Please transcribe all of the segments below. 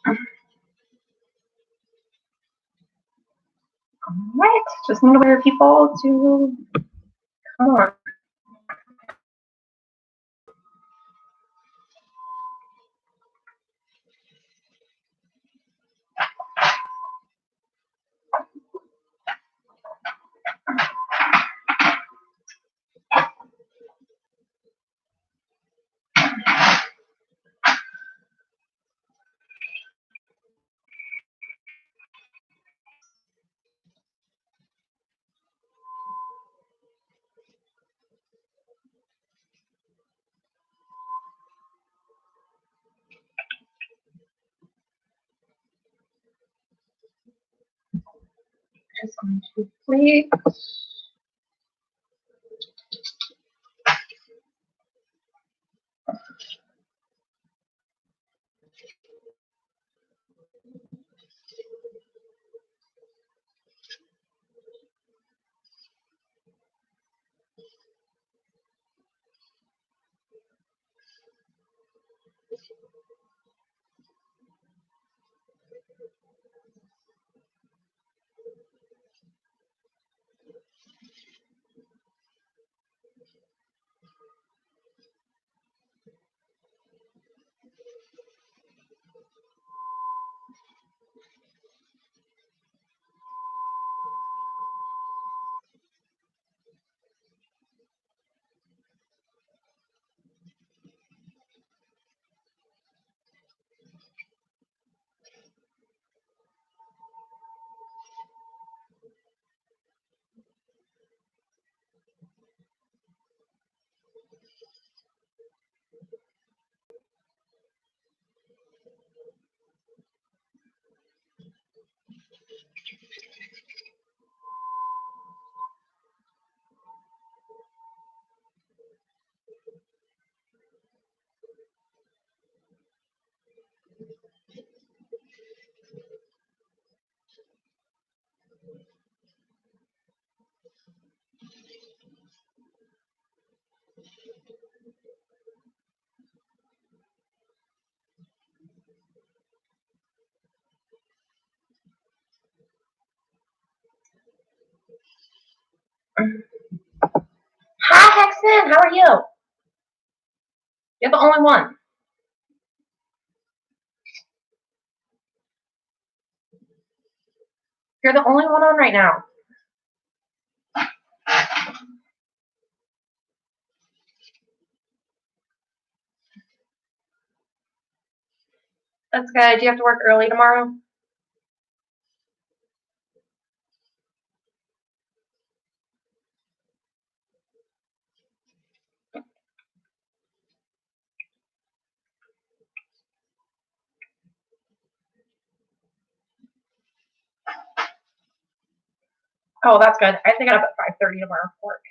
Alright, just need to wait for people to come on. Just going to please. Hi, Hexen, how are you? You're the only one. You're the only one on right now. That's good. Do you have to work early tomorrow? Oh, that's good. I have to get up at 5:30 tomorrow for work.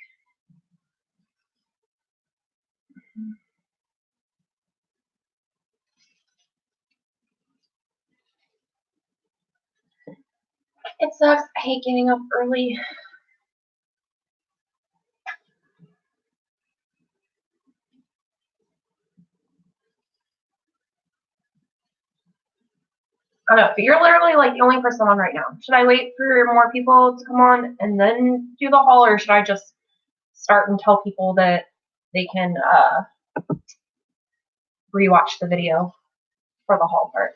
It sucks. I hate getting up early. I know, but you're literally like the only person on right now. Should I wait for more people to come on and then do the haul, or should I just start and tell people that they can rewatch the video for the haul part?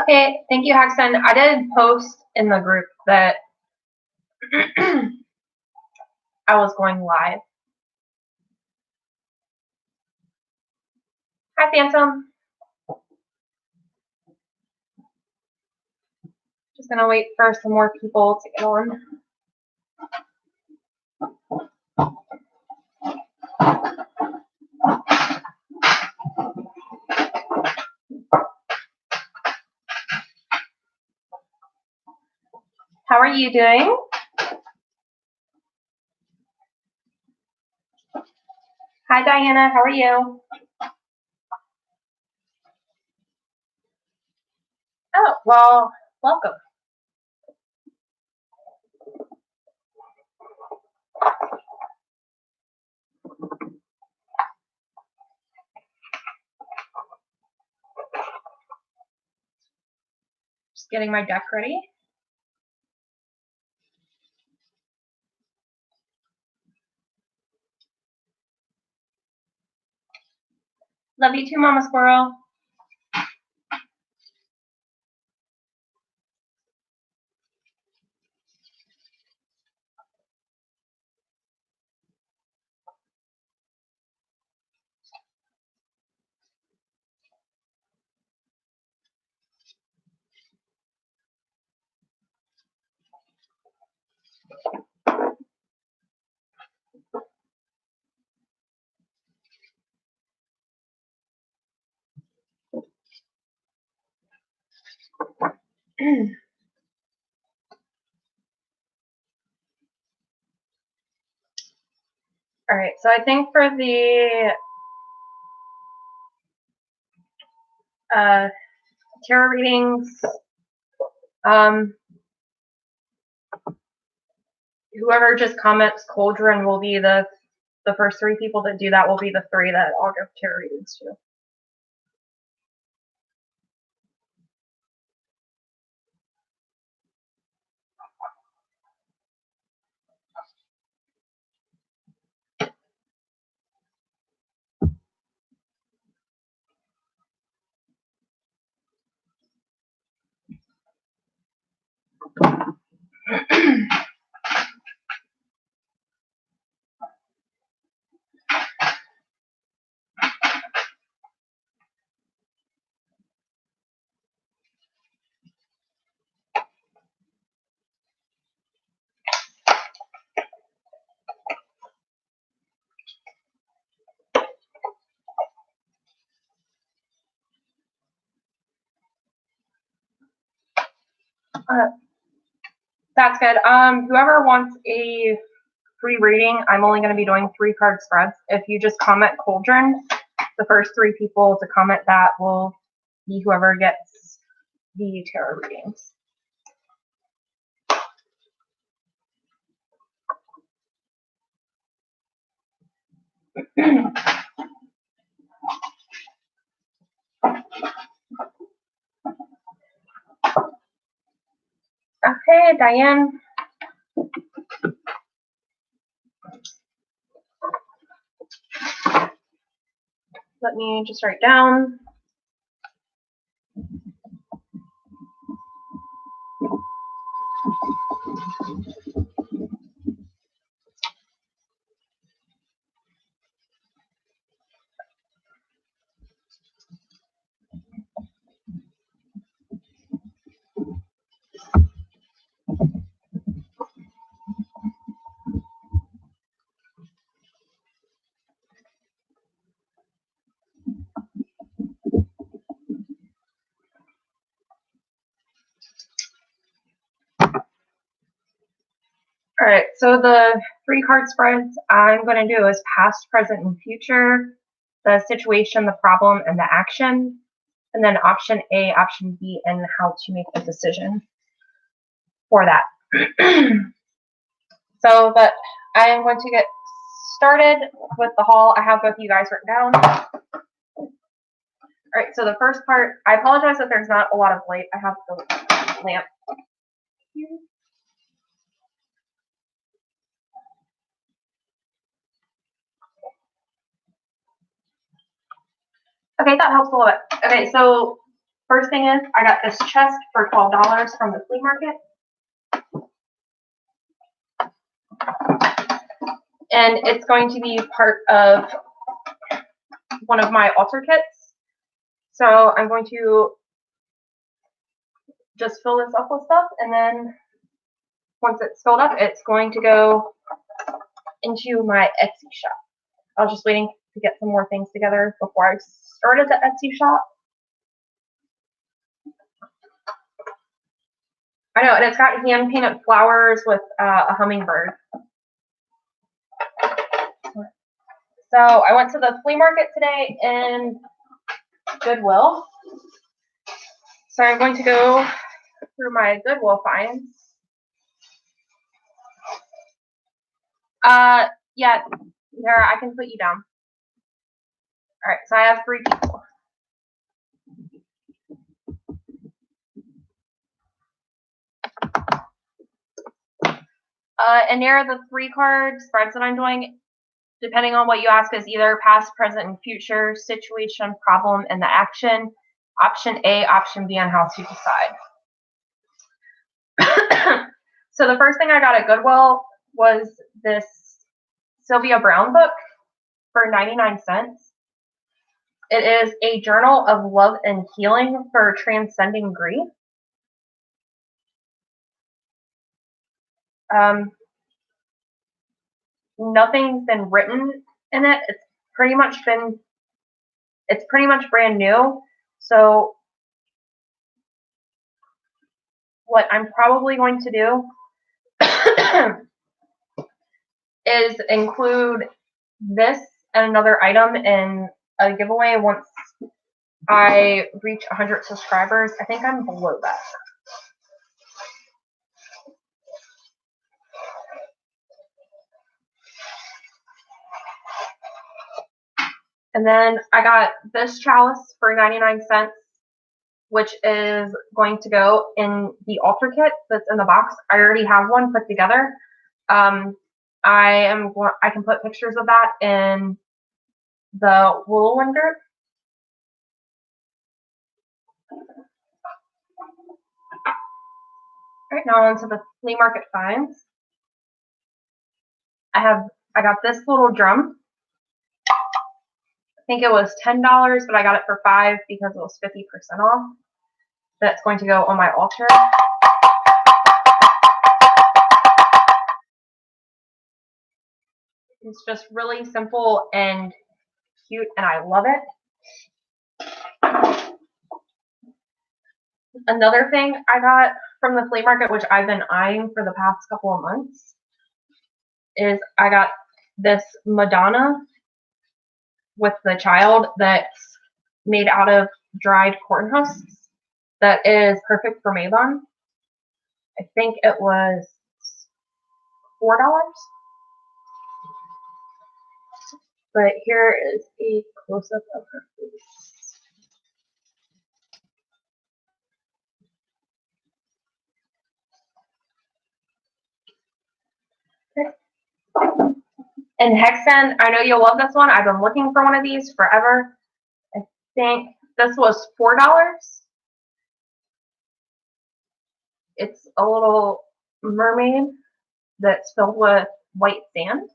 Okay, thank you, Hexen. I did post in the group that I was going live. Hi, Phantom. Just gonna wait for some more people to get on. How are you doing? Hi, Diana. How are you? Oh, well, welcome. Just getting my deck ready. Love you too, Mama Squirrel. All right, so I think for the tarot readings, whoever just comments cauldron will be the first three people that do that will be the three that I'll give tarot readings to. That's good. Whoever wants a free reading, I'm only going to be doing 3-card spreads. If you just comment cauldron, the first 3 people to comment that will be whoever gets the tarot readings. Okay, Diane. Let me just write down. All right, so the 3-card spreads I'm going to do is past, present, and future, the situation, the problem, and the action, and then option A, option B, and how to make a decision for that. So, but I am going to get started with the haul. I have both of you guys written down. All right, so the first part, I apologize if there's not a lot of light. I have the lamp here. Okay, that helps a lot. Okay, so first thing is I got this chest for $12 from the flea market. And it's going to be part of one of my altar kits. So I'm going to just fill this up with stuff, and then once it's filled up, it's going to go into my Etsy shop. I was just waiting to get some more things together before I started the Etsy shop. I know, and it's got hand-painted flowers with a hummingbird. So I went to the flea market today in Goodwill. So I'm going to go through my Goodwill finds. Yeah, there, I can put you down. All right, so I have 3 people. And here are the 3 card spreads that I'm doing. Depending on what you ask is either past, present, and future, situation, problem, and the action. Option A, option B on how to decide. So the first thing I got at Goodwill was this Sylvia Browne book for 99 cents. It is a journal of love and healing for transcending grief. Nothing's been written in it. It's pretty much brand new. So what I'm probably going to do is include this and another item in a giveaway once I reach 100 subscribers. I think I'm below that. And then I got this chalice for 99 cents, which is going to go in the altar kit that's in the box. I already have one put together. I can put pictures of that in the Whirlwind group. Right now onto the flea market finds. I got this little drum. I think it was $10, but I got it for $5 because it was 50% off. That's going to go on my altar. It's just really simple and cute, and I love it. Another thing I got from the flea market, which I've been eyeing for the past couple of months, is I got this Madonna with the child that's made out of dried corn husks that is perfect for Mabon. I think it was $4. But here is a close-up of her face. Okay. And Hexen, I know you'll love this one. I've been looking for one of these forever. I think this was $4. It's a little mermaid that's filled with white sand,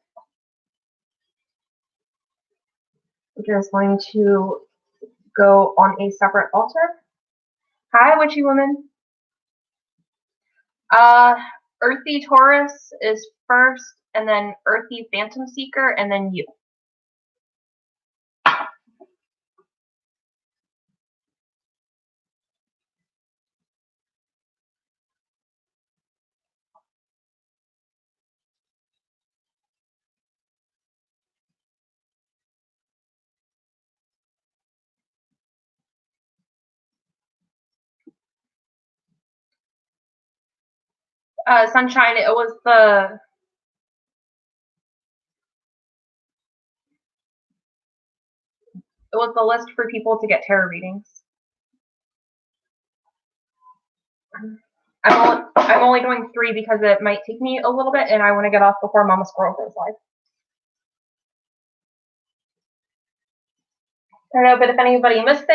which is going to go on a separate altar. Hi, Witchy woman. Earthy Taurus is first, and then Earthy Phantom Seeker, and then you. Sunshine, it was the list for people to get tarot readings. I'm only doing 3 because it might take me a little bit, and I want to get off before Mama Squirrel goes live. I don't know, but if anybody missed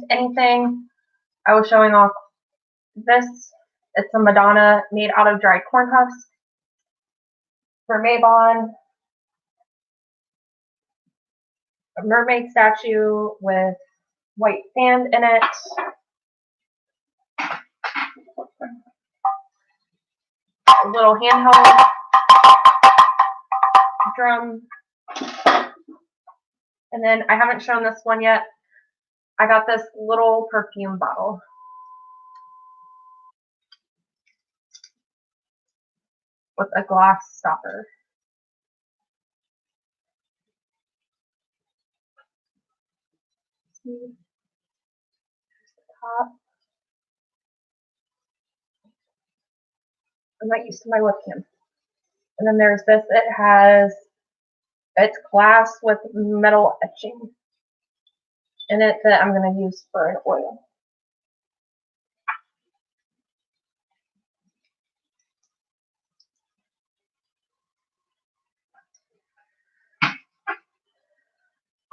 anything, I was showing off this. It's a Madonna made out of dried corn husks for Mabon. A mermaid statue with white sand in it. A little handheld drum. And then I haven't shown this one yet. I got this little perfume bottle. With a glass stopper. Top. I'm not used to my webcam. And then there's this. It's glass with metal etching in it that I'm going to use for an oil.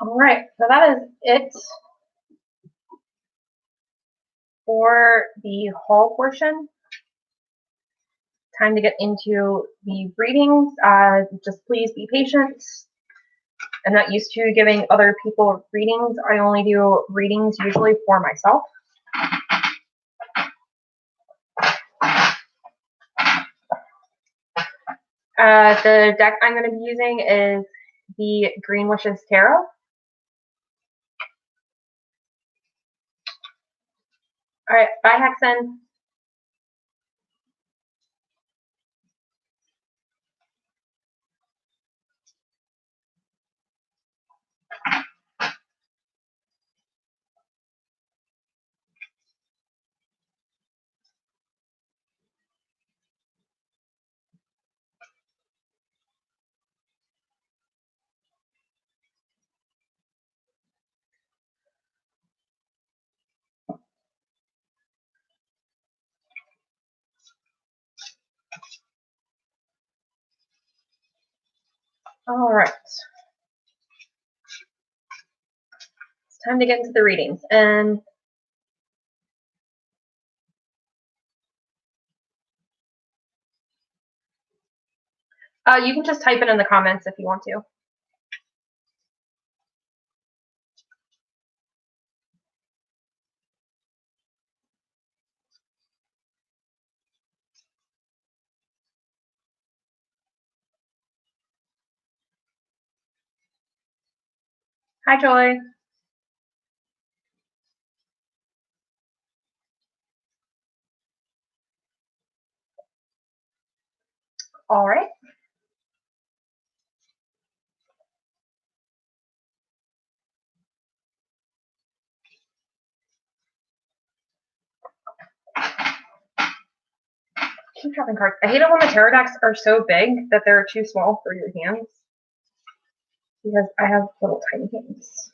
All right, so that is it for the haul portion. Time to get into the readings. Just please be patient. I'm not used to giving other people readings. I only do readings usually for myself. The deck I'm going to be using is the Green Wishes Tarot. All right, bye, Hexen. All right. It's time to get into the readings. And you can just type it in the comments if you want to. Hi, Joy. All right. Keep dropping cards. I hate it when the tarot decks are so big that they're too small for your hands, because I have little tiny hands.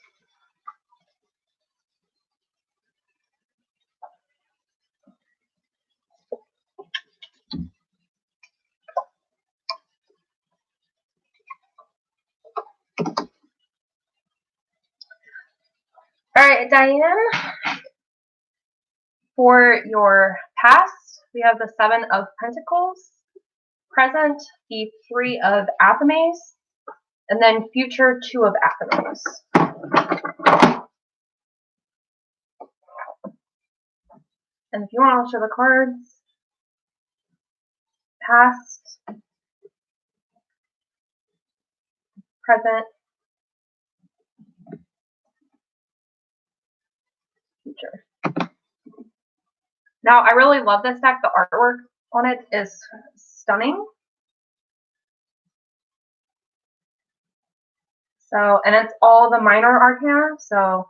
All right, Diane. For your past, we have the Seven of Pentacles. Present, the Three of Athames. And then future, Two of Athames. And if you want, I'll show the cards. Past, present, future. Now, I really love this deck. The artwork on it is stunning. So, and it's all the minor arcana, so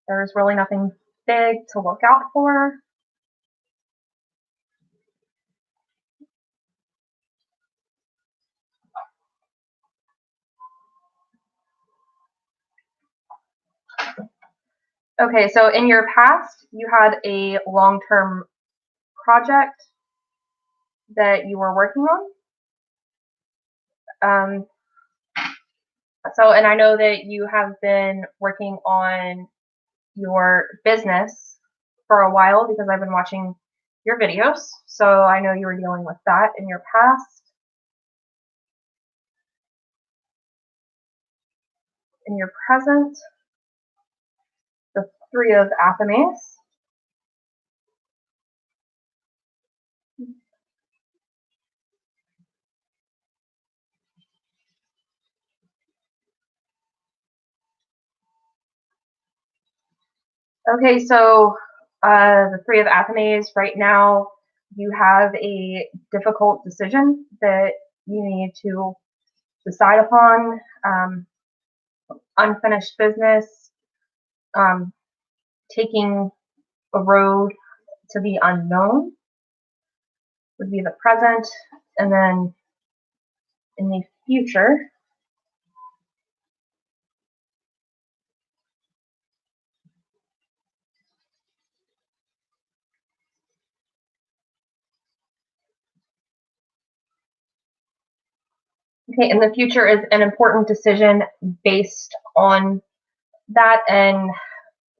there's really nothing big to look out for. Okay, so in your past, you had a long-term project that you were working on. And I know that you have been working on your business for a while because I've been watching your videos. So I know you were dealing with that in your past. In your present, the Three of Athames. Okay, so the Three of Athames, right now you have a difficult decision that you need to decide upon. Unfinished business. taking a road to the unknown would be the present, and then in the future, okay, in the future is an important decision based on that, and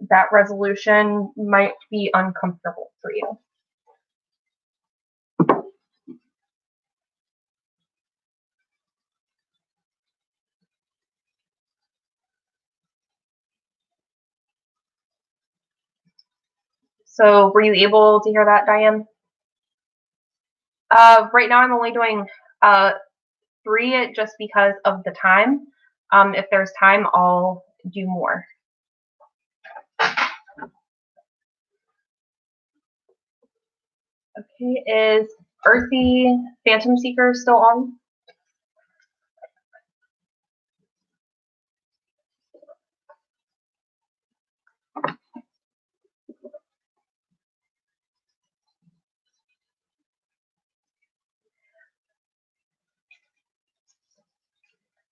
that resolution might be uncomfortable for you. So were you able to hear that, Diane? Right now I'm only doing 3 just because of the time. If there's time, I'll do more. Okay, is Earthy Phantom Seeker still on?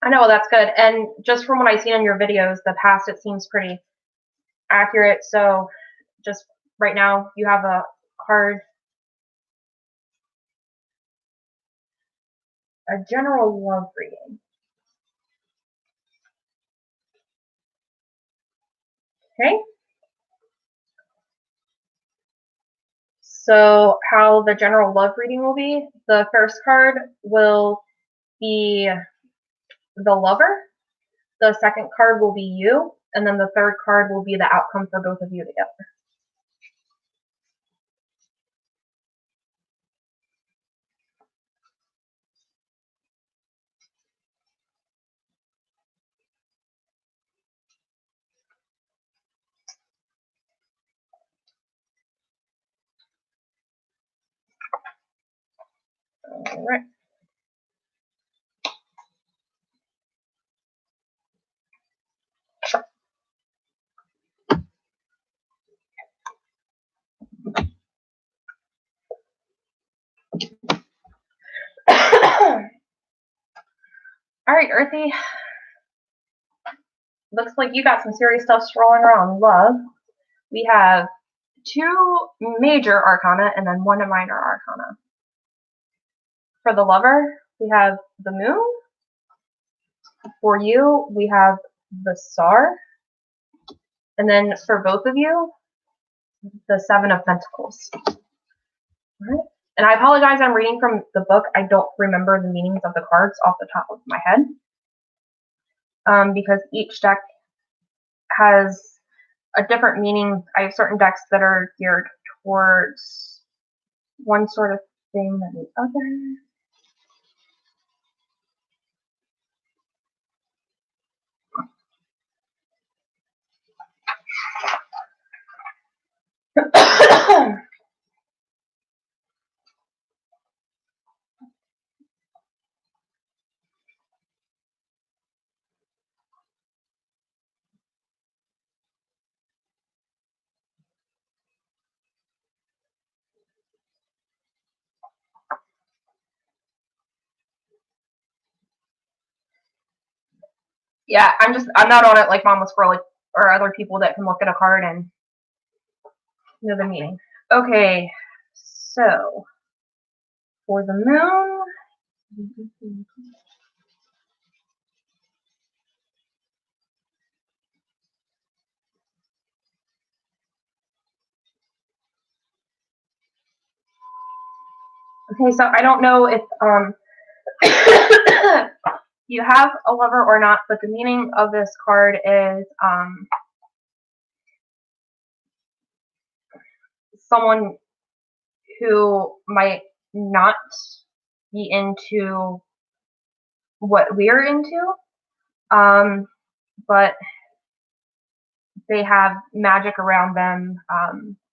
I know, that's good. And just from what I've seen in your videos, the past, it seems pretty accurate. So just right now, you have a card, a general love reading. Okay. So how the general love reading will be, the first card will be the lover, the second card will be you, and then the third card will be the outcome for both of you together. All right. All right, Earthy. Looks like you got some serious stuff swirling around. Love. We have 2 major arcana and then 1 minor arcana. For the lover, we have the moon. For you, we have the star. And then for both of you, the 7 of Pentacles. All right. And I apologize, I'm reading from the book. I don't remember the meanings of the cards off the top of my head. Because each deck has a different meaning. I have certain decks that are geared towards one sort of thing than the other. Yeah, I'm not on it like Mama Squirrel or other people that can look at a card and know the meaning. Okay, so for the moon, okay, so I don't know if you have a lover or not, but the meaning of this card is someone who might not be into what we're into, but they have magic around them,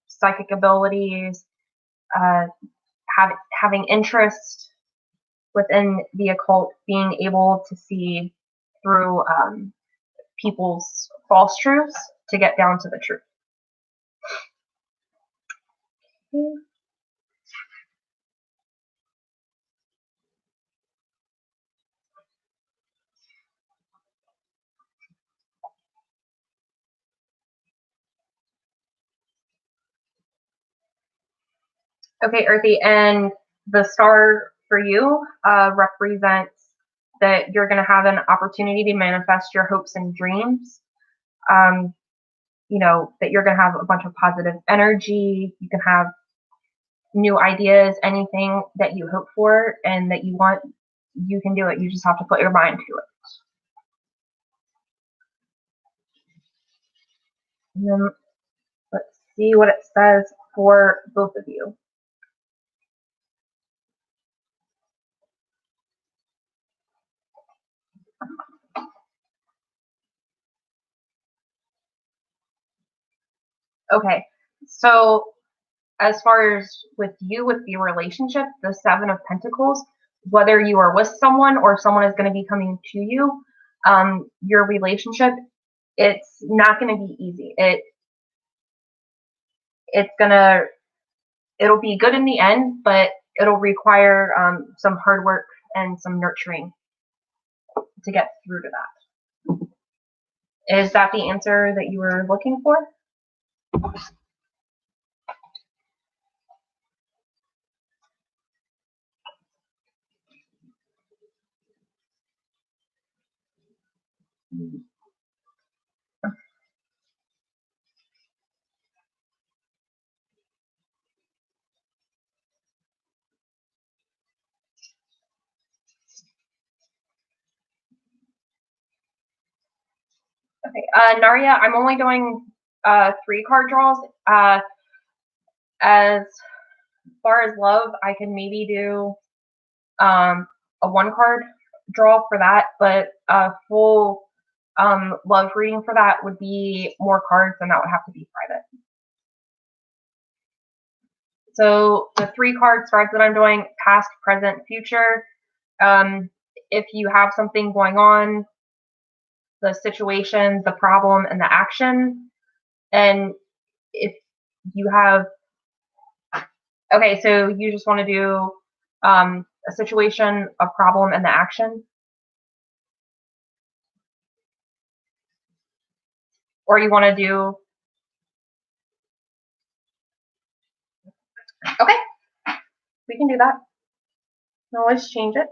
psychic abilities, having interest within the occult, being able to see through people's false truths to get down to the truth. Okay, Earthy, and the star for you represents that you're going to have an opportunity to manifest your hopes and dreams. You know, that you're going to have a bunch of positive energy. You can have new ideas, anything that you hope for and that you want, you can do it. You just have to put your mind to it. And then let's see what it says for both of you. Okay, so as far as with you, with your relationship, the Seven of Pentacles, whether you are with someone or someone is going to be coming to you, your relationship, it's not going to be easy. It'll be good in the end, but it'll require some hard work and some nurturing to get through to that. Is that the answer that you were looking for? Okay, Narya, I'm only doing 3 card draws. As far as love, I can maybe do a 1 card draw for that, but a full love reading for that would be more cards, and that would have to be private. So the 3 card spreads that I'm doing, past, present, future. If you have something going on, the situation, the problem, and the action. And if you have, okay, so you just want to do a situation, a problem, and the action? Or you want to do, okay, we can do that. No, let's change it.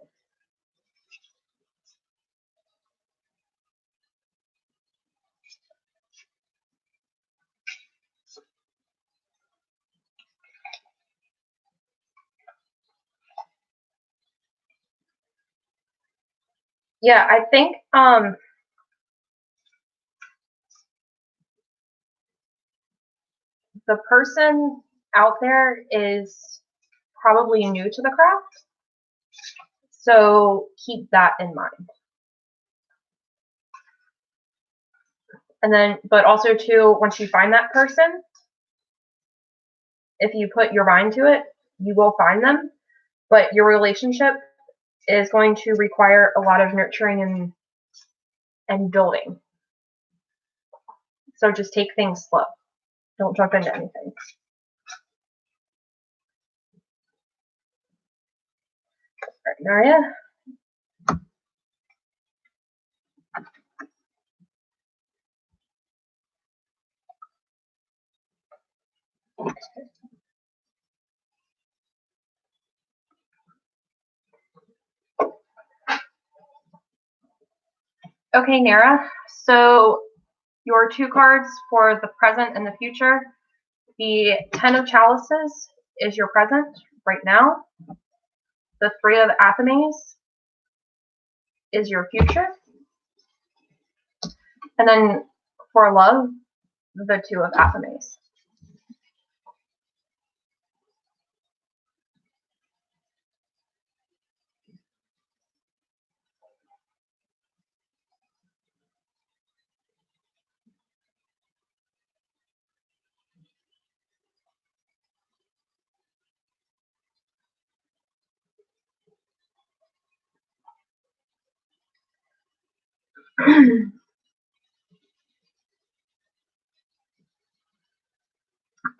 Yeah, I think the person out there is probably new to the craft, so keep that in mind. And then, but also too, once you find that person, if you put your mind to it, you will find them. But your relationship is going to require a lot of nurturing and building. So just take things slow. Don't jump into anything. All right, Narya. Okay, Nara. So your 2 cards for the present and the future. The 10 of Chalices is your present right now. The 3 of Athames is your future. And then for love, the 2 of Athames.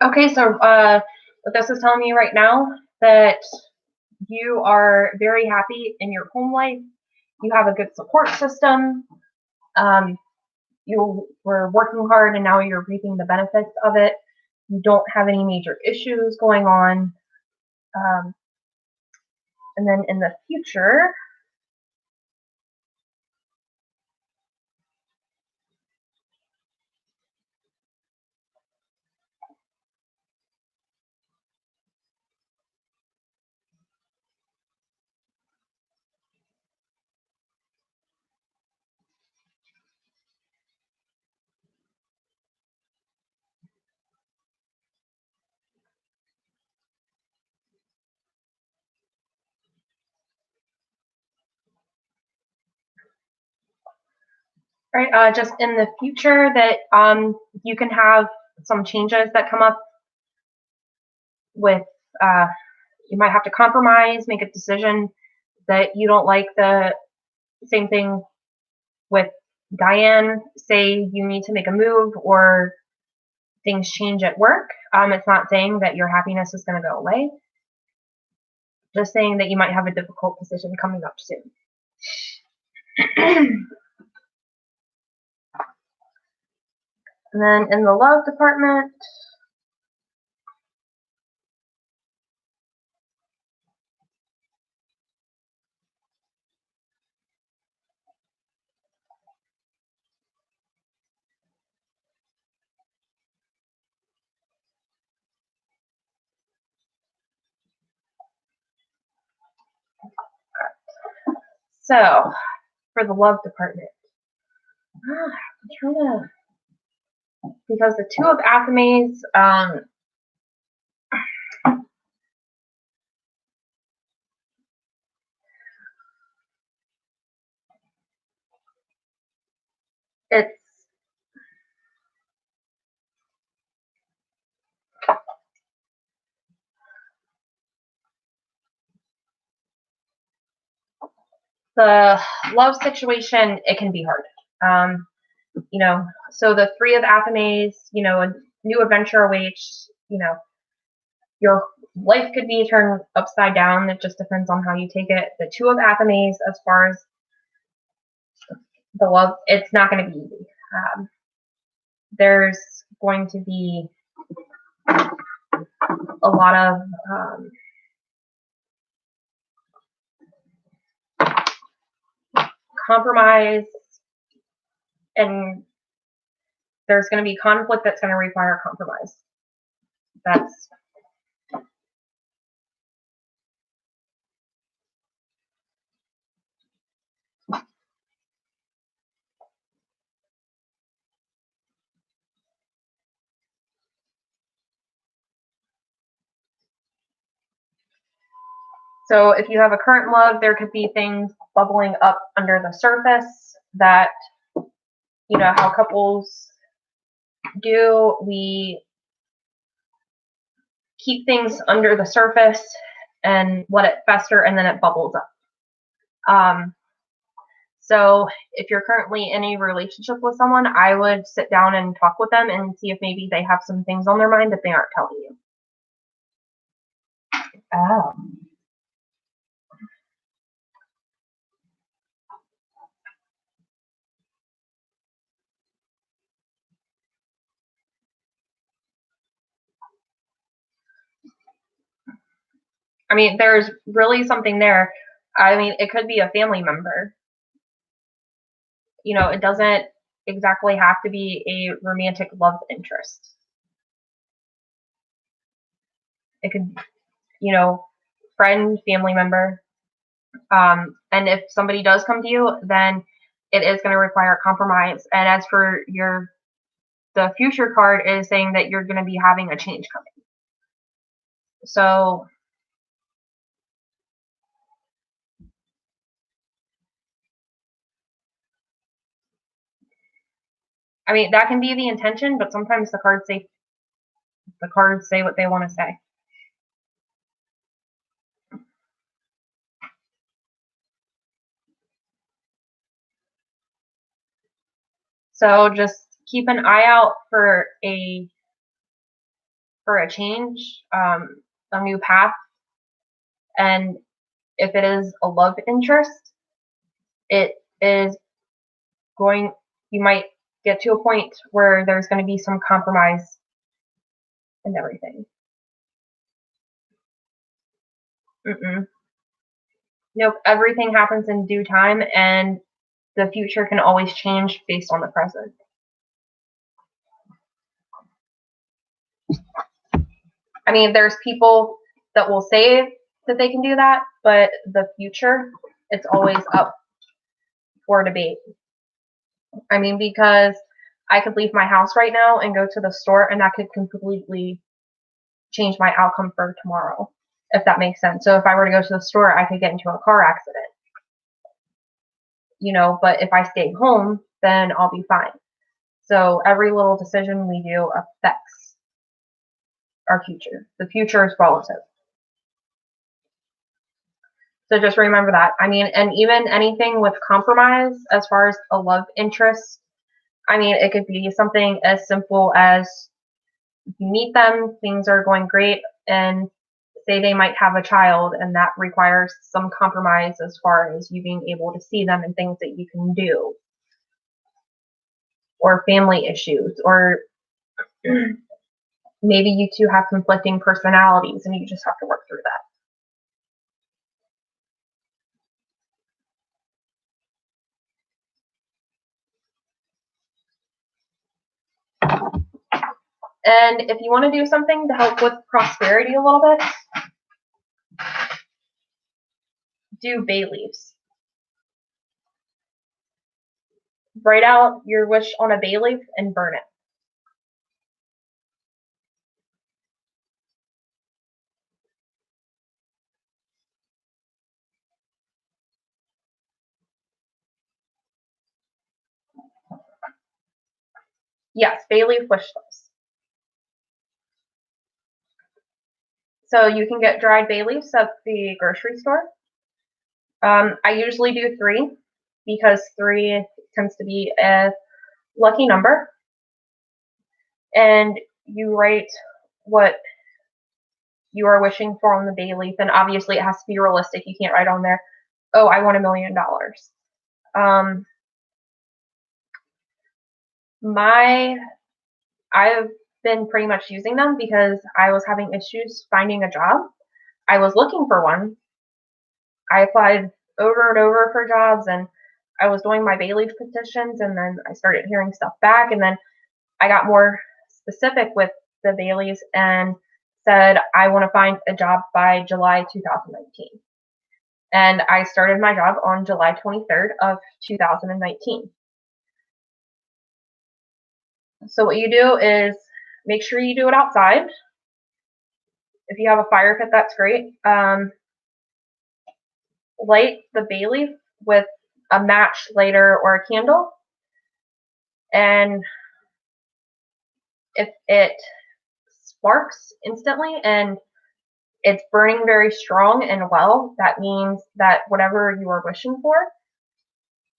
Okay, so But this is telling me right now that you are very happy in your home life. You have a good support system. You were working hard and now you're reaping the benefits of it. You don't have any major issues going on. And then in the future, right, just in the future that you can have some changes that come up with, you might have to compromise, make a decision that you don't like. The same thing with Diane, say you need to make a move or things change at work. It's not saying that your happiness is going to go away, just saying that you might have a difficult decision coming up soon. And then in the love department, so for the love department, I'm trying to, because the Two of Athames, it's the love situation, it can be hard. So the Three of Athames, a new adventure awaits, your life could be turned upside down. It just depends on how you take it. The Two of Athames, as far as the love, it's not going to be easy. There's going to be a lot of compromise, and there's going to be conflict that's going to require compromise. That's so if you have a current love, there could be things bubbling up under the surface that, how couples do. We keep things under the surface and let it fester, and then it bubbles up. So if you're currently in a relationship with someone, I would sit down and talk with them and see if maybe they have some things on their mind that they aren't telling you. Oh. I mean, there's really something there. I mean, it could be a family member. It doesn't exactly have to be a romantic love interest. It could, friend, family member. And if somebody does come to you, then it is going to require compromise. And as for the future card is saying that you're going to be having a change coming. So I mean, that can be the intention, but sometimes the cards say what they want to say. So just keep an eye out for a for a change, a new path. And if it is a love interest, it is you might get to a point where there's going to be some compromise and everything. Nope, everything happens in due time, and the future can always change based on the present. I mean, there's people that will say that they can do that, but the future, it's always up for debate. I mean, because I could leave my house right now and go to the store, and that could completely change my outcome for tomorrow, if that makes sense. So if I were to go to the store, I could get into a car accident, but if I stay home, then I'll be fine. So every little decision we do affects our future. The future is relative. So just remember that. I mean, and even anything with compromise as far as a love interest, I mean, it could be something as simple as you meet them, things are going great, and say they might have a child, and that requires some compromise as far as you being able to see them and things that you can do, or family issues, or maybe you two have conflicting personalities and you just have to work through that. And if you want to do something to help with prosperity a little bit, do bay leaves. Write out your wish on a bay leaf and burn it. Yes, bay leaf wish list. So you can get dried bay leaves at the grocery store. I usually do 3 because 3 tends to be a lucky number. And you write what you are wishing for on the bay leaf, and obviously it has to be realistic. You can't write on there, oh, I want $1 million. I've been pretty much using them because I was having issues finding a job. I was looking for one. I applied over and over for jobs, and I was doing my bay leaf petitions, and then I started hearing stuff back, and then I got more specific with the bay leaves and said I want to find a job by July 2019. And I started my job on July 23rd of 2019. So what you do is make sure you do it outside. If you have a fire pit, that's great. Light the bay leaf with a match lighter or a candle. And if it sparks instantly and it's burning very strong and well, that means that whatever you are wishing for,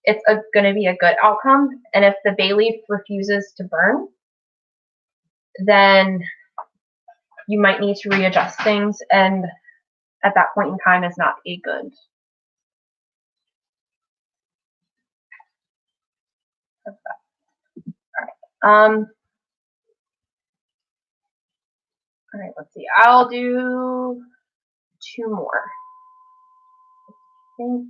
it's going to be a good outcome. And if the bay leaf refuses to burn, then you might need to readjust things, and at that point in time is not a good. All right, let's see. I'll do 2 more. I think.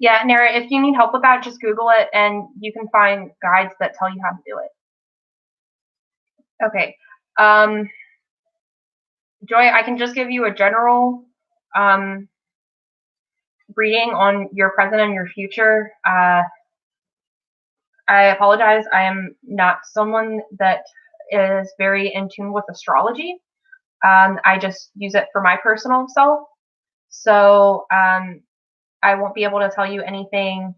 Yeah, Nara, if you need help with that, just Google it, and you can find guides that tell you how to do it. Okay. Joy, I can just give you a general reading on your present and your future. I apologize. I am not someone that is very in tune with astrology. I just use it for my personal self. So I won't be able to tell you anything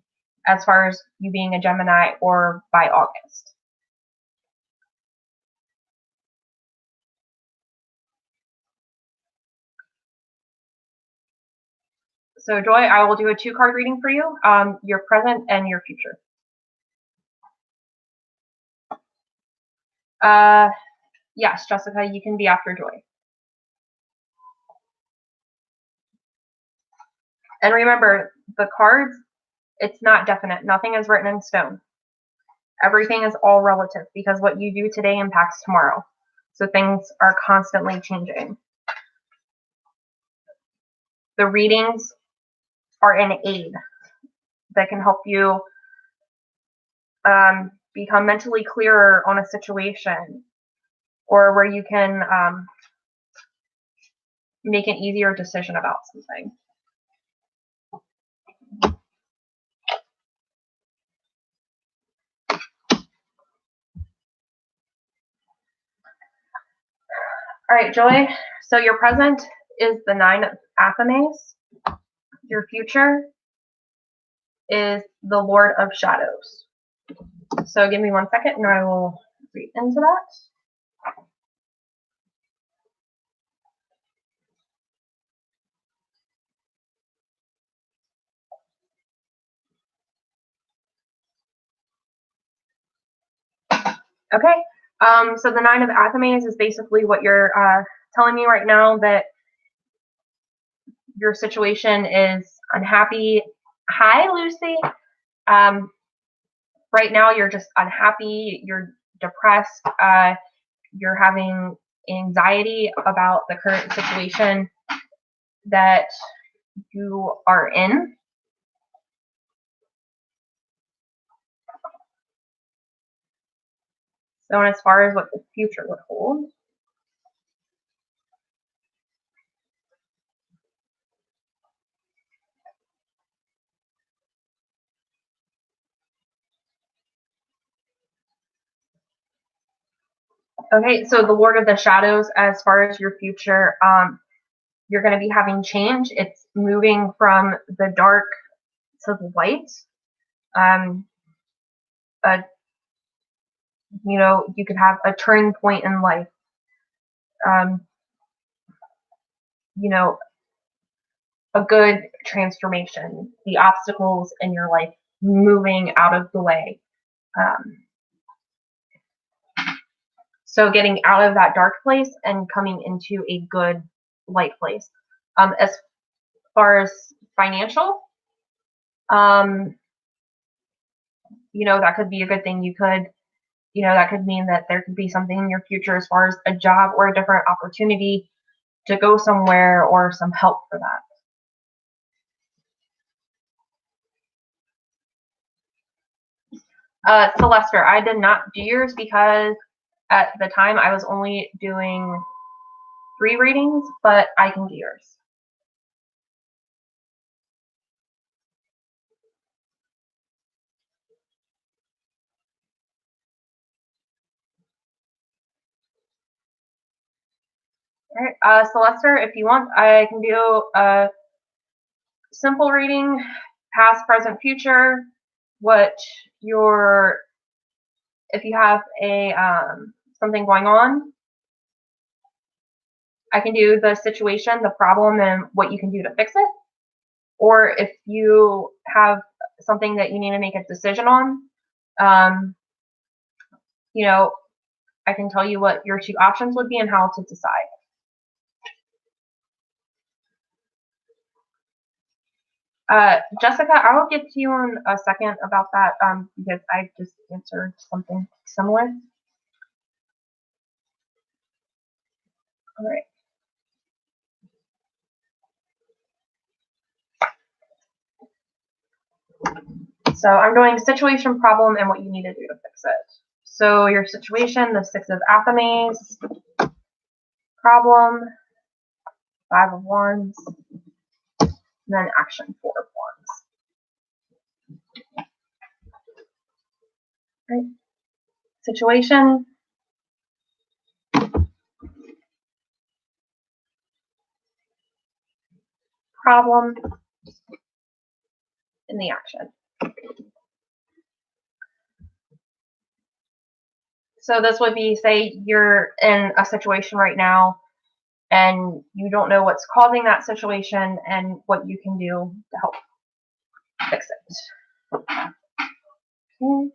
as far as you being a Gemini or by August. So Joy, I will do a 2-card reading for you, your present and your future. Yes, Jessica, you can be after Joy. And remember, the cards, it's not definite. Nothing is written in stone. Everything is all relative because what you do today impacts tomorrow. So things are constantly changing. The readings are an aid that can help you become mentally clearer on a situation, or where you can make an easier decision about something. All right, Joy. So your present is the 9 of Athames. Your future is the Lord of Shadows. So give me 1 second and I will read into that. Okay. So the 9 of Athames is basically what you're telling me right now, that your situation is unhappy. Hi, Lucy. Right now you're just unhappy, you're depressed, you're having anxiety about the current situation that you are in. So as far as what the future would hold, okay, so the Lord of the Shadows, as far as your future, you're going to be having change. It's moving from the dark to the light. You could have a turning point in life. A good transformation, the obstacles in your life moving out of the way. So getting out of that dark place and coming into a good light place. As far as financial, that could be a good thing. That could mean that there could be something in your future as far as a job or a different opportunity to go somewhere or some help for that. Celester, I did not do yours because at the time I was only doing 3 readings, but I can do yours. All right, Celester, if you want, I can do a simple reading, past, present, future. If you have a something going on, I can do the situation, the problem, and what you can do to fix it. Or if you have something that you need to make a decision on, I can tell you what your 2 options would be and how to decide. Jessica, I will get to you in a second about that because I just answered something similar. All right. So I'm doing situation, problem, and what you need to do to fix it. So your situation, the 6 of Athames, problem, 5 of Wands, and then action 4 of Wands. Right. Situation, problem, and the action. So this would be, say you're in a situation right now and you don't know what's causing that situation and what you can do to help fix it. Okay.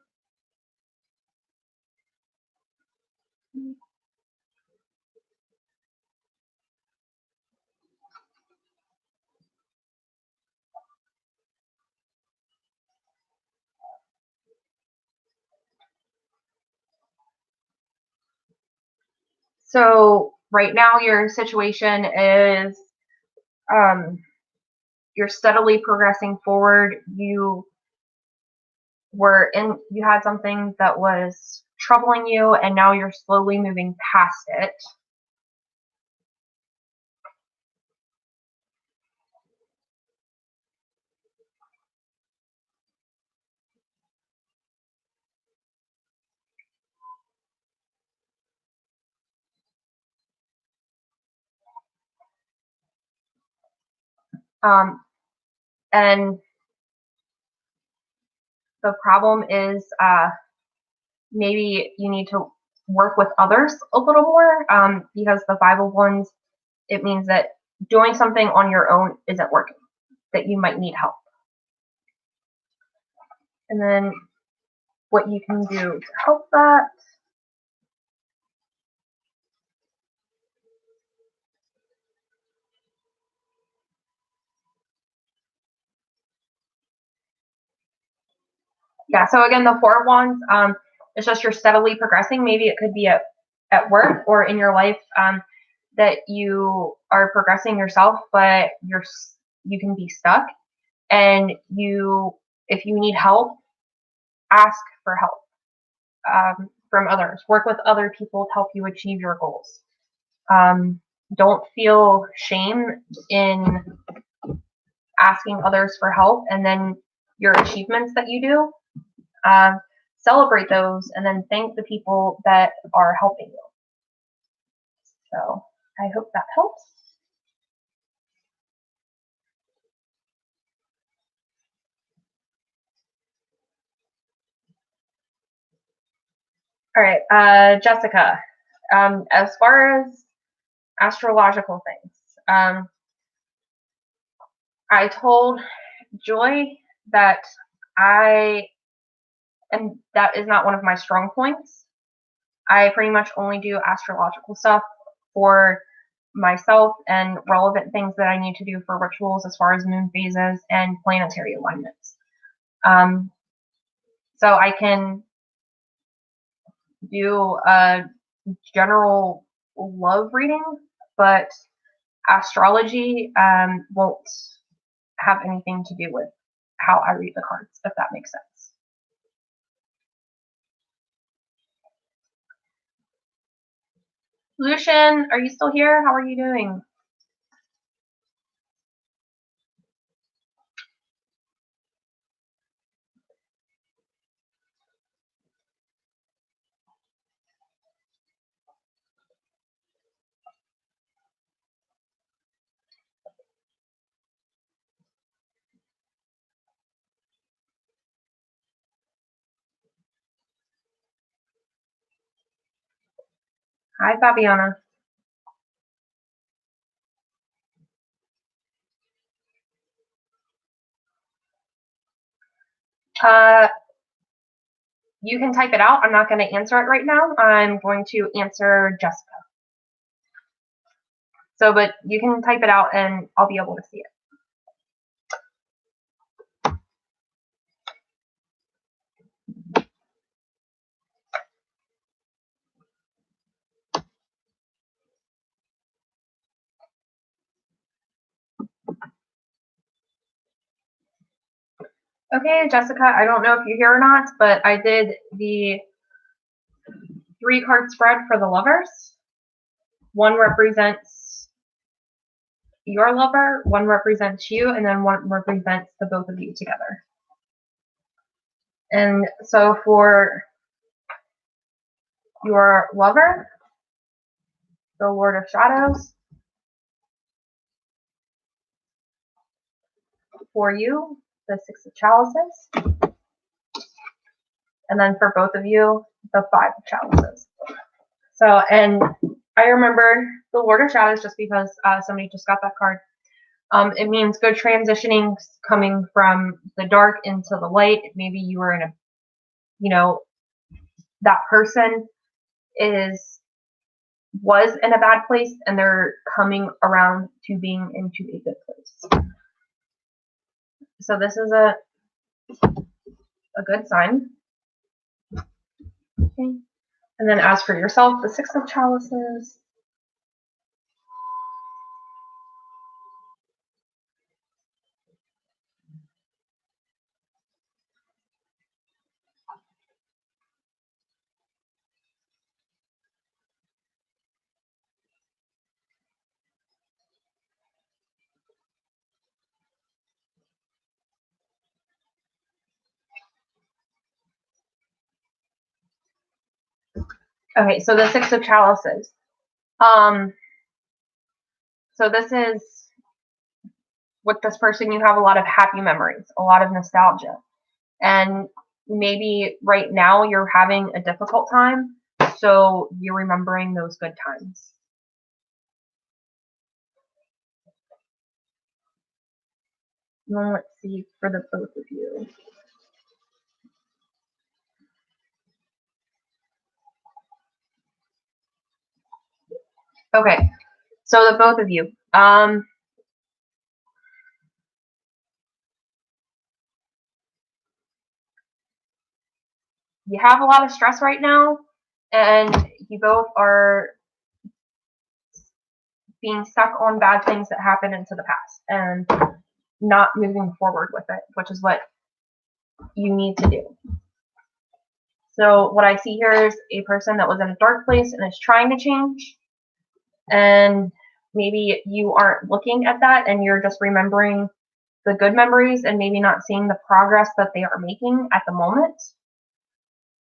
So right now your situation is you're steadily progressing forward. You had something that was troubling you and now you're slowly moving past it. And the problem is maybe you need to work with others a little more because the 5 of Wands, it means that doing something on your own isn't working, that you might need help. And then what you can do to help that. Yeah, so again, the 4 of Wands, it's just you're steadily progressing. Maybe it could be at work or in your life that you are progressing yourself, but you can be stuck. And if you need help, ask for help from others. Work with other people to help you achieve your goals. Don't feel shame in asking others for help, and then your achievements that you do. Celebrate those and then thank the people that are helping you. So I hope that helps. All right, Jessica, as far as astrological things, I told Joy that that is not one of my strong points. I pretty much only do astrological stuff for myself and relevant things that I need to do for rituals as far as moon phases and planetary alignments. So I can do a general love reading, but astrology won't have anything to do with how I read the cards, if that makes sense. Lucian, are you still here? How are you doing? Hi, Fabiana. You can type it out. I'm not going to answer it right now. I'm going to answer Jessica. So, but you can type it out and I'll be able to see it. Okay, Jessica, I don't know if you're here or not, but I did the 3-card spread for the lovers. One represents your lover, one represents you, and then one represents the both of you together. And so for your lover, the Lord of Shadows. For you, the Six of Chalices. And then for both of you, the Five of Chalices. So, and I remember the Lord of Shadows just because somebody just got that card. It means good transitioning, coming from the dark into the light. Maybe you were in a, you know, that person was in a bad place and they're coming around to being into a good place. So this is a good sign. Okay. And then as for yourself, the Six of Chalices. Okay, so the Six of Chalices. So this is, with this person, you have a lot of happy memories, a lot of nostalgia. And maybe right now you're having a difficult time, so you're remembering those good times. Well, let's see for the both of you. Okay, so the both of you. You have a lot of stress right now, and you both are being stuck on bad things that happened into the past and not moving forward with it, which is what you need to do. So what I see here is a person that was in a dark place and is trying to change, and maybe you aren't looking at that and you're just remembering the good memories and maybe not seeing the progress that they are making at the moment,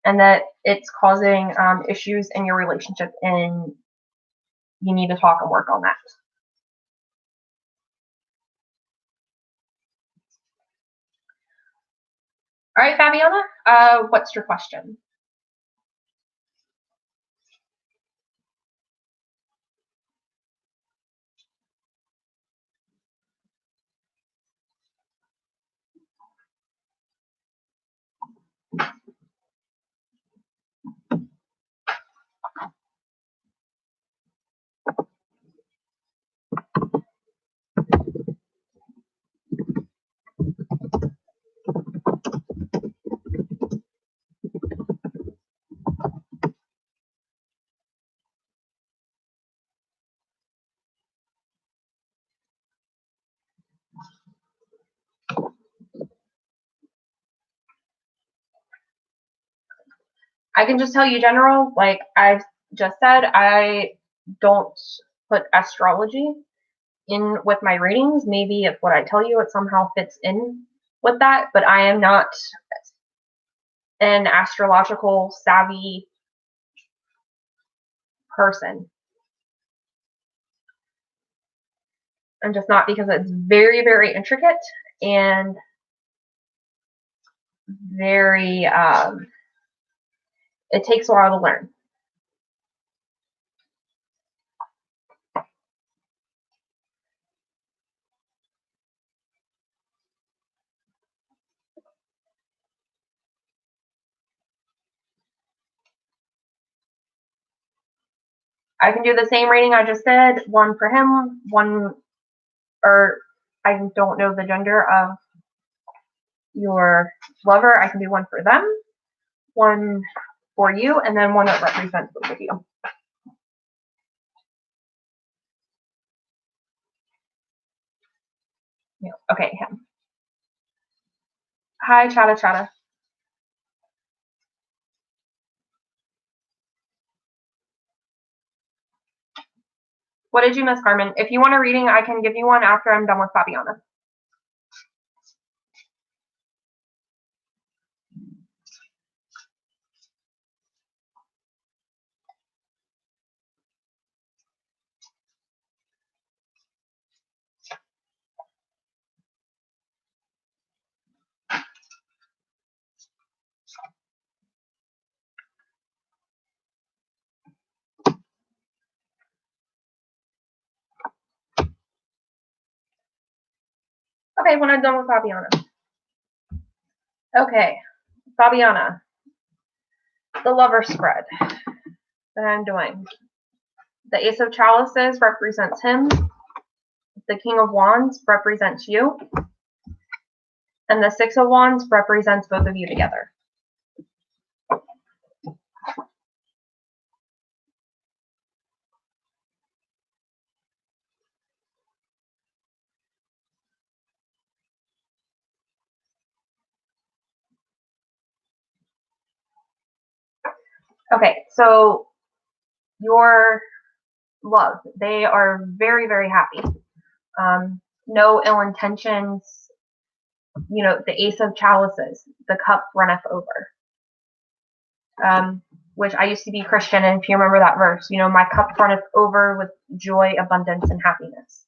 and that it's causing issues in your relationship and you need to talk and work on that. All right, Fabiana, what's your question? I can just tell you general, like I've just said, I don't put astrology in with my readings. Maybe if what I tell you, it somehow fits in with that, but I am not an astrological savvy person. I'm just not, because it's very, very intricate and very, it takes a while to learn. I can do the same reading I just did, one for him, one, or I don't know the gender of your lover. I can do one for them, one for you, and then one that represents both of you. Yeah. Okay, him. Hi, Chata Chata. What did you miss, Carmen? If you want a reading, I can give you one after I'm done with Fabiana. Okay, when I'm done with Fabiana. Okay, Fabiana, the lover spread that I'm doing. The Ace of Chalices represents him. The King of Wands represents you. And the Six of Wands represents both of you together. Okay, so your love, they are very, very happy. No ill intentions. You know, the Ace of Chalices, the cup runneth over. Which I used to be Christian, and if you remember that verse, you know, my cup runneth over with joy, abundance, and happiness.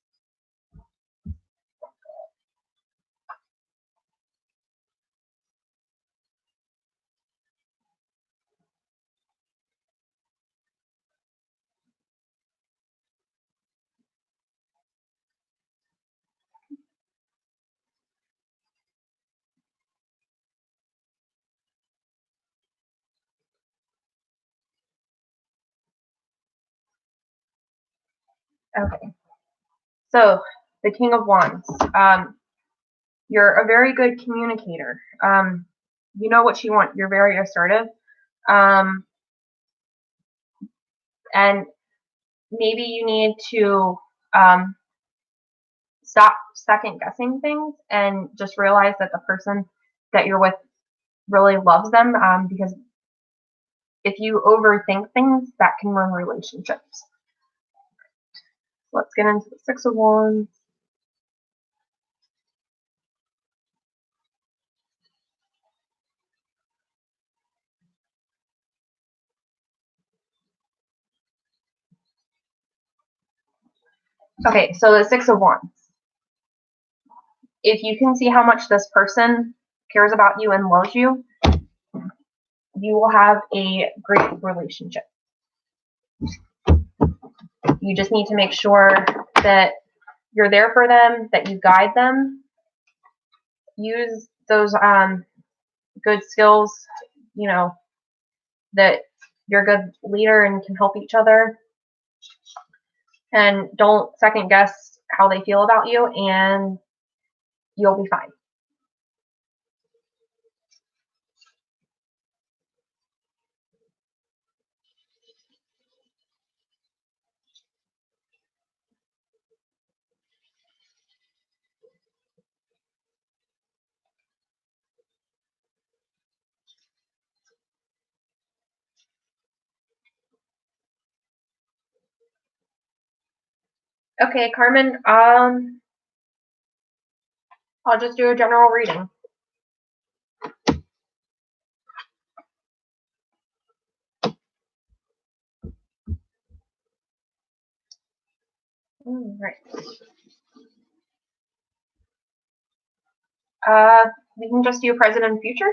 Okay. So, the King of Wands. You're a very good communicator. You know what you want. You're very assertive. And maybe you need to stop second guessing things and just realize that the person that you're with really loves them, because if you overthink things, that can ruin relationships. Let's get into the Six of Wands. Okay, so the Six of Wands. If you can see how much this person cares about you and loves you, you will have a great relationship. You just need to make sure that you're there for them, that you guide them. Use those good skills, you know, that you're a good leader and can help each other. And don't second guess how they feel about you, and you'll be fine. Okay, Carmen, I'll just do a general reading. All right. We can just do present and future.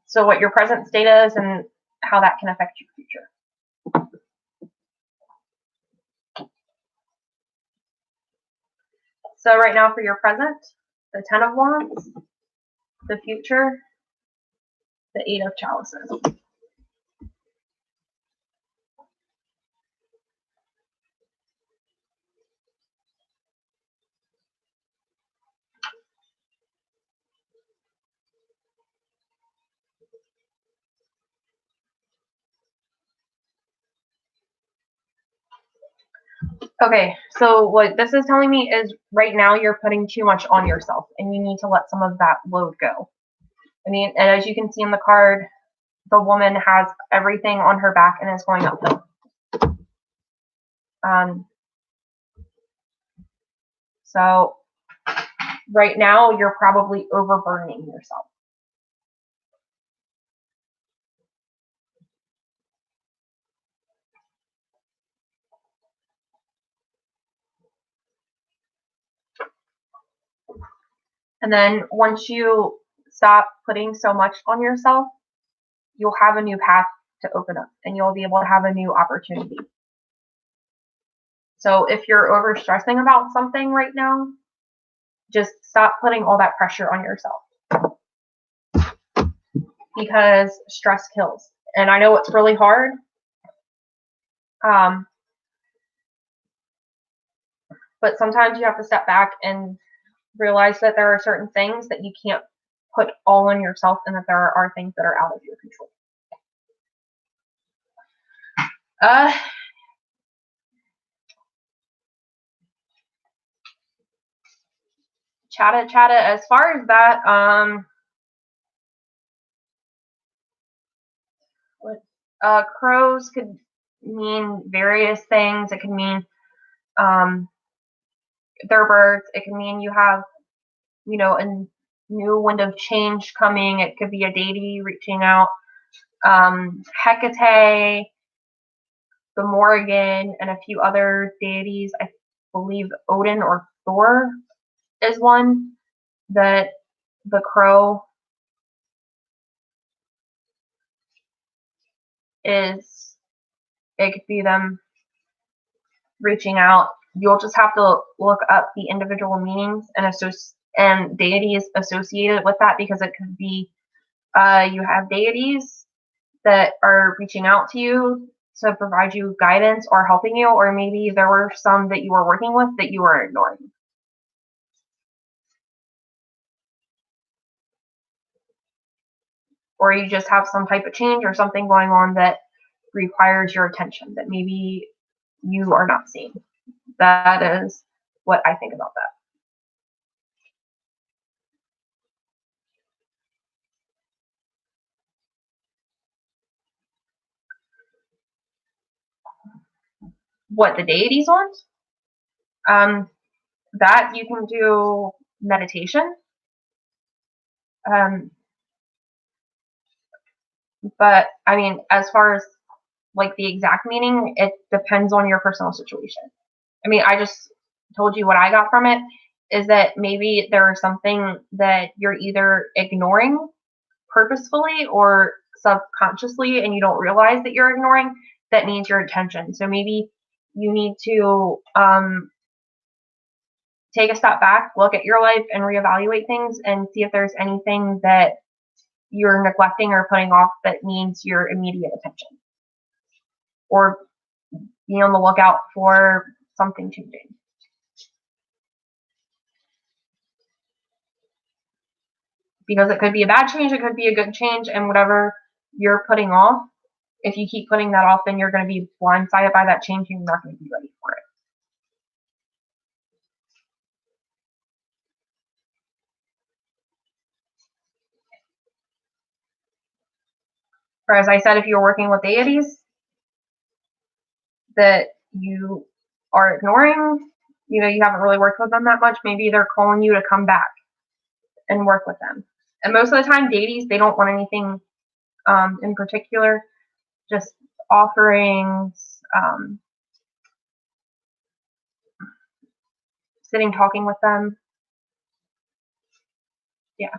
So what your present state is and how that can affect your future. So right now for your present, the Ten of Wands, the future, the Eight of Chalices. Okay, so what this is telling me is right now you're putting too much on yourself and you need to let some of that load go. I mean, and as you can see in the card, the woman has everything on her back and is going uphill. So right now you're probably overburdening yourself. And then once you stop putting so much on yourself, you'll have a new path to open up and you'll be able to have a new opportunity. So if you're overstressing about something right now, just stop putting all that pressure on yourself, because stress kills. And I know it's really hard. But sometimes you have to step back and realize that there are certain things that you can't put all on yourself, and that there are things that are out of your control. Chatta. As far as that, crows could mean various things. It could mean they're birds. It can mean you have, a new wind of change coming. It could be a deity reaching out. Hecate, the Morrigan, and a few other deities. I believe Odin or Thor is one that the crow is. It could be them reaching out. You'll just have to look up the individual meanings and deities associated with that, because it could be you have deities that are reaching out to you to provide you guidance or helping you, or maybe there were some that you were working with that you were ignoring. Or you just have some type of change or something going on that requires your attention that maybe you are not seeing. That is what I think about that. What the deities want? That you can do meditation. But I mean, as far as like the exact meaning, it depends on your personal situation. I mean, I just told you what I got from it, is that maybe there is something that you're either ignoring purposefully or subconsciously, and you don't realize that you're ignoring, that needs your attention. So maybe you need to take a step back, look at your life, and reevaluate things and see if there's anything that you're neglecting or putting off that needs your immediate attention. Or be on the lookout for something changing. Because it could be a bad change, it could be a good change, and whatever you're putting off, if you keep putting that off, then you're going to be blindsided by that change and you're not going to be ready for it. Or as I said, if you're working with deities that you are ignoring, you haven't really worked with them that much, maybe they're calling you to come back and work with them. And most of the time, deities, they don't want anything in particular, just offerings, sitting, talking with them. Yeah.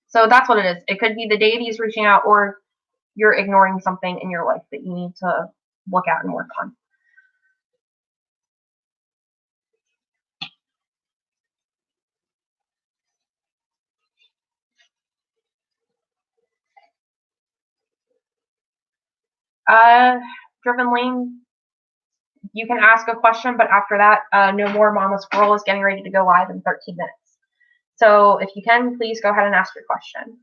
So that's what it is. It could be the deities reaching out, or you're ignoring something in your life that you need to look at and work on. Driven Lane, you can ask a question, but after that, No More Mama Squirrel is getting ready to go live in 13 minutes. So if you can, please go ahead and ask your question.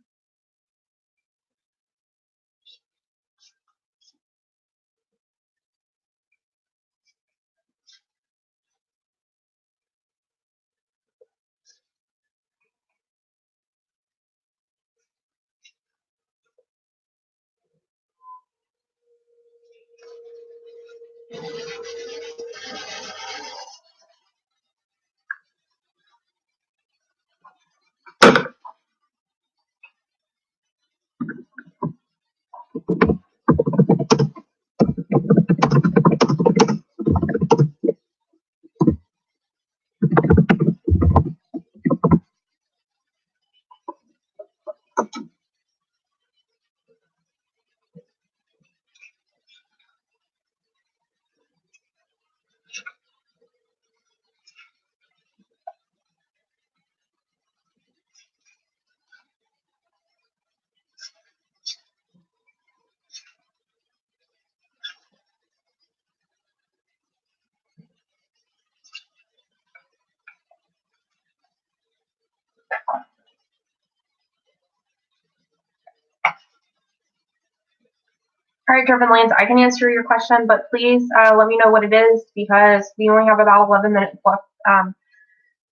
All right, Driven Lanes, I can answer your question, but please let me know what it is because we only have about 11 minutes left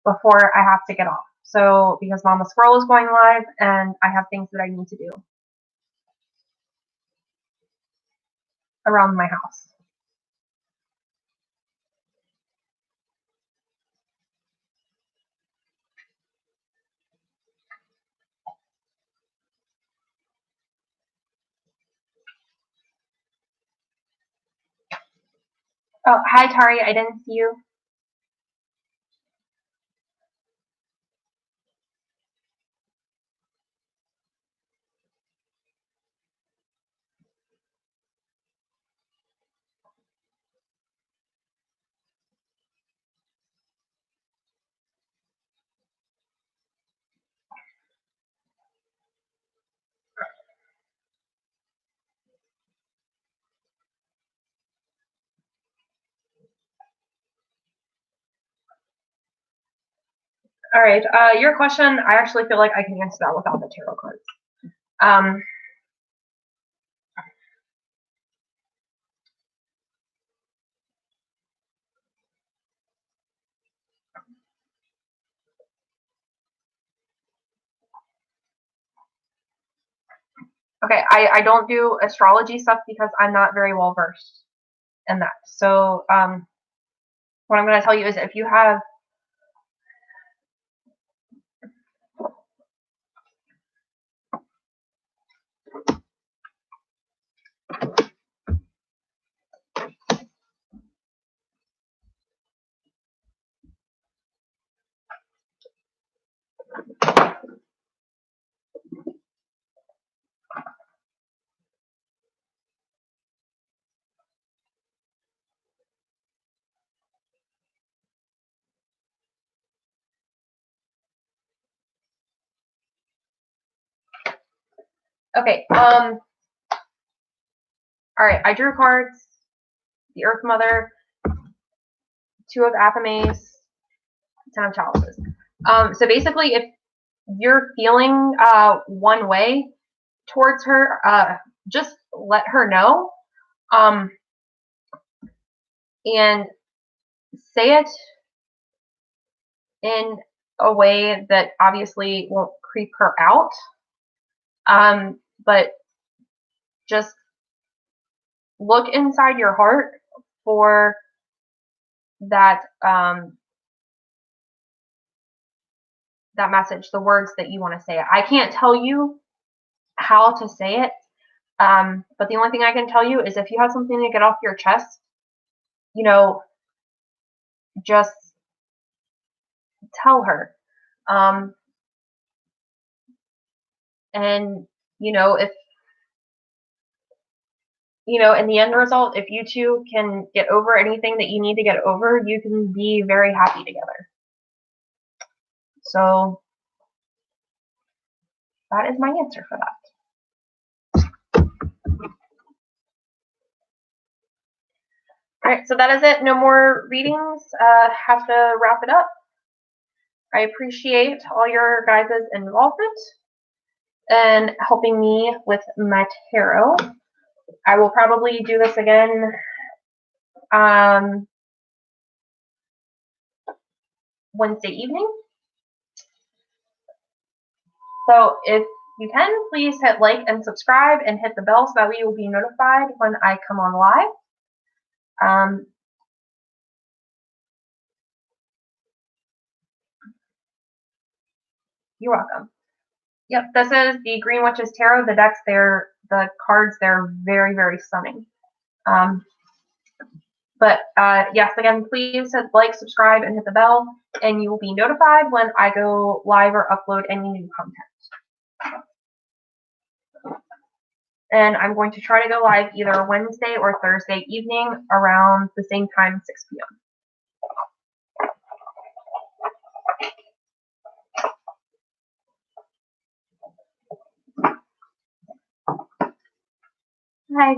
before I have to get off. So, because Mama Squirrel is going live and I have things that I need to do around my house. Oh, hi, Tari. I didn't see you. All right. Your question, I actually feel like I can answer that without the tarot cards. Okay, I don't do astrology stuff because I'm not very well versed in that. So what I'm going to tell you is if you have okay, all right, I drew cards, the Earth Mother, 2 of Athames, 10 of Chalices. So basically, if you're feeling one way towards her, just let her know and say it in a way that obviously won't creep her out, but just look inside your heart for that that message, the words that you want to say. I can't tell you how to say it, but the only thing I can tell you is if you have something to get off your chest, you know, just tell her. And if in the end result, if you two can get over anything that you need to get over, you can be very happy together. So that is my answer for that. All right, so that is it. No more readings. Have to wrap it up. I appreciate all your guys' involvement and helping me with my tarot. I will probably do this again Wednesday evening. So if you can, please hit like and subscribe and hit the bell so that way you will be notified when I come on live. You're welcome. Yep, this is the Green Witches Tarot. The decks, the cards, they're very, very stunning. But yes, again, please hit like, subscribe, and hit the bell, and you will be notified when I go live or upload any new content. And I'm going to try to go live either Wednesday or Thursday evening around the same time, 6 p.m. Hi.